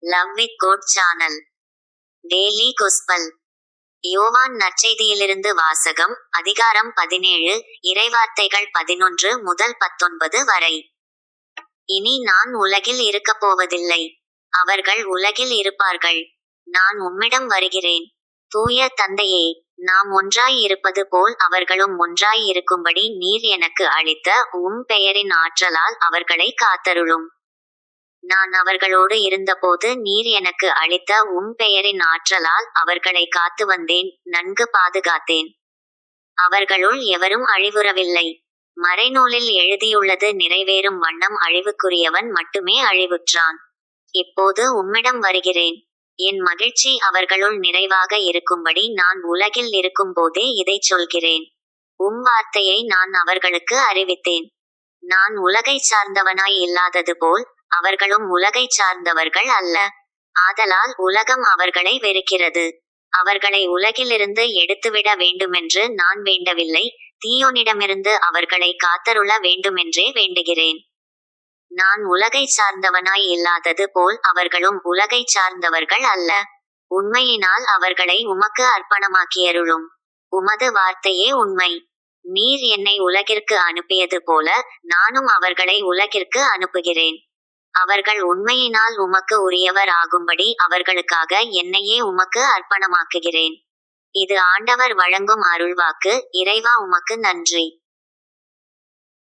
Love with God channel daily gospel. யோவான் நற்செய்தியிலிருந்து வாசகம். அதிகாரம் 17, இறைவார்த்தைகள் 11 முதல் 19 வரை. இனி நான் உலகில் இருக்கப் போவதில்லை, அவர்கள் உலகில் இருப்பார்கள். நான் உம்மிடம் வருகிறேன். தூய தந்தையே, நாம் ஒன்றாய் இருப்பது போல் அவர்களும் ஒன்றாய் இருக்கும்படி நீர் எனக்கு அளித்த உம் பெயரின் ஆற்றலால் அவர்களை காத்தருளும். நான் அவர்களோடு இருந்தபோது நீர் எனக்கு அளித்த உம் பெயரின் ஆற்றலால் அவர்களை காத்து வந்தேன், நன்கு பாதுகாத்தேன். அவர்களுள் எவரும் அழிவுறவில்லை. மறைநூலில் எழுதியுள்ளது நிறைவேறும் வண்ணம் அழிவுக்குரியவன் மட்டுமே அழிவுற்றான். இப்போது உம்மிடம் வருகிறேன். என் மகிழ்ச்சி அவர்களுள் நிறைவாக இருக்கும்படி நான் உலகில் இருக்கும்போதே இதைச் சொல்கிறேன். உம் வார்த்தையை நான் அவர்களுக்கு அறிவித்தேன். நான் உலகைச் சார்ந்தவனாய் இல்லாதது போல் அவர்களும் உலகைச் சார்ந்தவர்கள் அல்ல. ஆதலால் உலகம் அவர்களை வெறுக்கிறது. அவர்களை உலகிலிருந்து எடுத்துவிட வேண்டுமென்று நான் வேண்டவில்லை, தீயோனிடமிருந்து அவர்களை காத்தருள வேண்டுமென்றே வேண்டுகிறேன். நான் உலகைச் சார்ந்தவனாய் இல்லாதது போல் அவர்களும் உலகைச் சார்ந்தவர்கள் அல்ல. உண்மையினால் அவர்களை உமக்கு அர்ப்பணமாக்கியருளும். உமது வார்த்தையே உண்மை. நீர் என்னை உலகிற்கு அனுப்பியது போல நானும் அவர்களை உலகிற்கு அனுப்புகிறேன். அவர்கள் உண்மையினால் உமக்கு உரியவர் ஆகும்படி அவர்களுக்காக என்னையே உமக்கு அர்ப்பணமாக்குகிறேன். இது ஆண்டவர் வழங்கும் அருள்வாக்கு. இறைவா, உமக்கு நன்றி.